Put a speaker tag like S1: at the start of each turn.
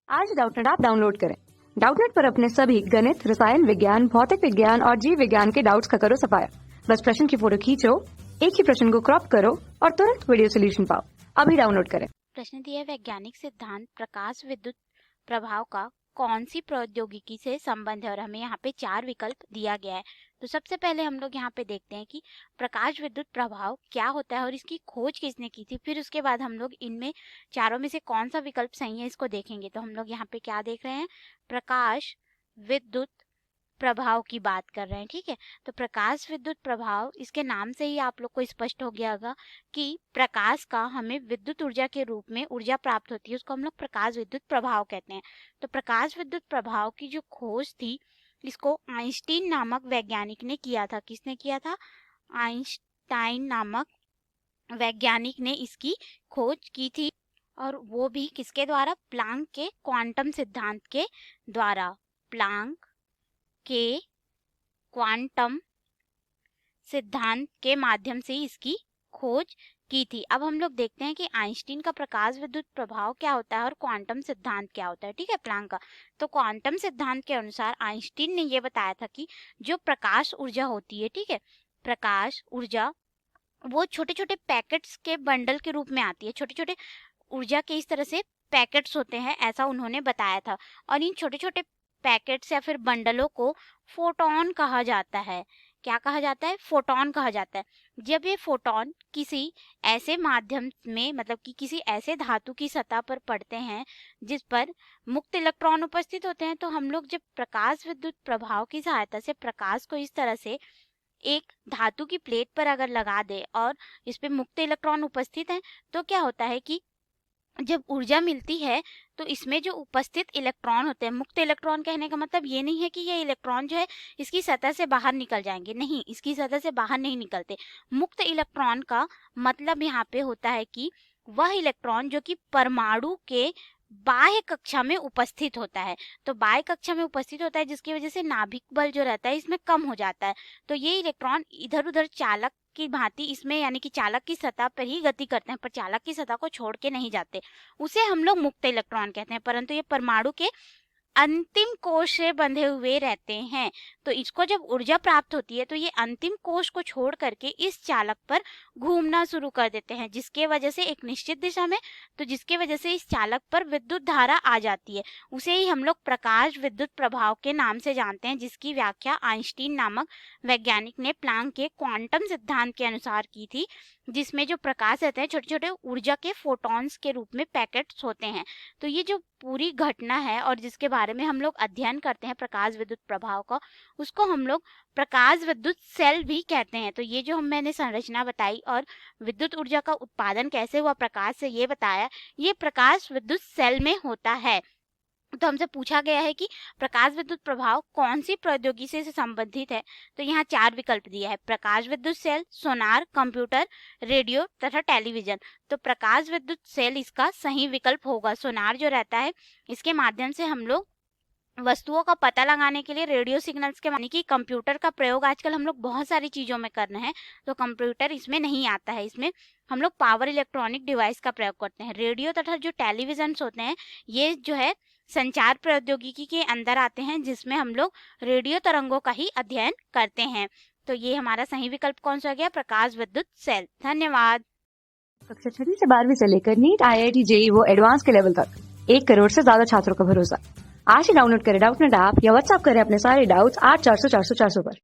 S1: आज Doubtnut app download करें। Doubtnut पर अपने सभी गणित, रसायन विज्ञान, भौतिक विज्ञान और जीव विज्ञान के डाउट्स का करो सफाया। बस प्रश्न की फोटो खींचो, एक ही प्रश्न को क्रॉप करो और तुरंत वीडियो सोल्यूशन पाओ। अभी डाउनलोड करें।
S2: प्रश्न दिया है, वैज्ञानिक सिद्धांत प्रकाश विद्युत प्रभाव का कौन सी प्रौद्योगिकी से संबंध है, और हमें यहाँ पे 4 विकल्प दिया गया है। तो सबसे पहले हम लोग यहाँ पे देखते हैं कि प्रकाश विद्युत प्रभाव क्या होता है और इसकी खोज किसने की थी। फिर उसके बाद हम लोग इनमें चारों में से कौन सा विकल्प सही है इसको देखेंगे। तो हम लोग यहाँ पे क्या देख रहे हैं, प्रकाश विद्युत प्रभाव की बात कर रहे हैं। ठीक है, तो प्रकाश विद्युत प्रभाव, इसके नाम से ही आप लोग को स्पष्ट हो गया होगा कि प्रकाश का हमें विद्युत ऊर्जा के रूप में ऊर्जा प्राप्त होती है, उसको हम लोग प्रकाश विद्युत प्रभाव कहते हैं। तो प्रकाश विद्युत प्रभाव की जो खोज थी, इसको आइंस्टीन नामक वैज्ञानिक ने किया था। किसने किया था? आइंस्टाइन नामक वैज्ञानिक ने इसकी खोज की थी, और वो भी किसके द्वारा? प्लांक के क्वांटम सिद्धांत के द्वारा। प्लांक के क्वांटम सिद्धांत के माध्यम से इसकी खोज की थी। अब हम लोग देखते हैं कि आइंस्टीन का प्रकाश विद्युत प्रभाव क्या होता है और क्वांटम सिद्धांत क्या होता है। ठीक है, प्लांक का। तो क्वांटम सिद्धांत के अनुसार आइंस्टीन ने ये बताया था कि जो प्रकाश ऊर्जा होती है, ठीक है, प्रकाश ऊर्जा वो छोटे छोटे पैकेट्स के बंडल के रूप में आती है। छोटे छोटे ऊर्जा के इस तरह से पैकेट्स होते हैं, ऐसा उन्होंने बताया था। और इन छोटे छोटे पैकेट्स या फिर बंडलों को फोटॉन कहा जाता है। क्या कहा जाता है? फोटॉन कहा जाता है। जब ये फोटॉन किसी ऐसे माध्यम में, मतलब कि किसी ऐसे धातु की सतह पर पड़ते हैं जिस पर मुक्त इलेक्ट्रॉन उपस्थित होते हैं, तो हम लोग जब प्रकाश विद्युत प्रभाव की सहायता से प्रकाश को इस तरह से एक धातु की प्लेट पर अगर लगा दे और इस पे मुक्त इलेक्ट्रॉन उपस्थित हैं, तो क्या होता है कि जब ऊर्जा मिलती है तो इसमें जो उपस्थित इलेक्ट्रॉन होते हैं, मुक्त इलेक्ट्रॉन कहने का मतलब ये नहीं है कि ये इलेक्ट्रॉन जो है इसकी सतह से बाहर निकल जाएंगे, नहीं, इसकी सतह से बाहर नहीं निकलते। मुक्त इलेक्ट्रॉन का मतलब यहाँ पे होता है कि वह इलेक्ट्रॉन जो कि परमाणु के बाह्य कक्षा में उपस्थित होता है। तो बाह्य कक्षा में उपस्थित होता है जिसकी वजह से नाभिक बल जो रहता है इसमें कम हो जाता है। तो ये इलेक्ट्रॉन इधर उधर चालक की भांति इसमें, यानी कि चालक की सतह पर ही गति करते हैं, पर चालक की सतह को छोड़ के नहीं जाते। उसे हम लोग मुक्त इलेक्ट्रॉन कहते हैं, परंतु ये परमाणु के अंतिम कोश से बंधे हुए रहते हैं। तो इसको जब ऊर्जा प्राप्त होती है तो ये अंतिम कोश को छोड़ करके इस चालक पर घूमना शुरू कर देते हैं, जिसके वजह से एक निश्चित दिशा में, तो जिसके वजह से इस चालक पर विद्युत धारा आ जाती है। उसे ही हम लोग प्रकाश विद्युत प्रभाव के नाम से जानते हैं, जिसकी व्याख्या आइंस्टीन नामक वैज्ञानिक ने प्लांक के क्वांटम सिद्धांत के अनुसार की थी, जिसमें जो प्रकाश रहते हैं छोटे छोटे ऊर्जा के फोटॉन्स के रूप में पैकेट्स होते हैं। तो ये जो पूरी घटना है और जिसके बारे में हम लोग अध्ययन करते हैं प्रकाश विद्युत प्रभाव का, उसको हम लोग प्रकाश विद्युत सेल भी कहते हैं। तो ये जो मैंने संरचना बताई और विद्युत ऊर्जा का उत्पादन कैसे हुआ प्रकाश से ये बताया, ये प्रकाश विद्युत सेल में होता है। तो हमसे पूछा गया है कि प्रकाश विद्युत प्रभाव कौन सी प्रौद्योगिकी से संबंधित है। तो यहाँ 4 विकल्प दिया है, प्रकाश विद्युत सेल, सोनार, कंप्यूटर, रेडियो तथा टेलीविजन। तो प्रकाश विद्युत सेल इसका सही विकल्प होगा। सोनार जो रहता है, इसके माध्यम से हम लोग वस्तुओं का पता लगाने के लिए रेडियो सिग्नल्स के, यानी कि कंप्यूटर का प्रयोग आजकल हम लोग बहुत सारी चीज़ों में कर रहे हैं, तो कंप्यूटर इसमें नहीं आता है। इसमें हम लोग पावर इलेक्ट्रॉनिक डिवाइस का प्रयोग करते हैं। रेडियो तथा जो टेलीविजन होते हैं, ये जो है संचार प्रौद्योगिकी के अंदर आते हैं, जिसमें हम लोग रेडियो तरंगों का ही अध्ययन करते हैं। तो ये हमारा सही विकल्प कौन सा हो गया? प्रकाश विद्युत सेल। धन्यवाद।
S1: कक्षा 6 से 12वीं से लेकर नीट, IIT, JEE वो एडवांस के लेवल तक 1 करोड़ से ज्यादा छात्रों का भरोसा। आज ही डाउनलोड करें डाउटनेट ऐप या व्हाट्सएप करें अपने सारे डाउट्स 8400 400 400 पर।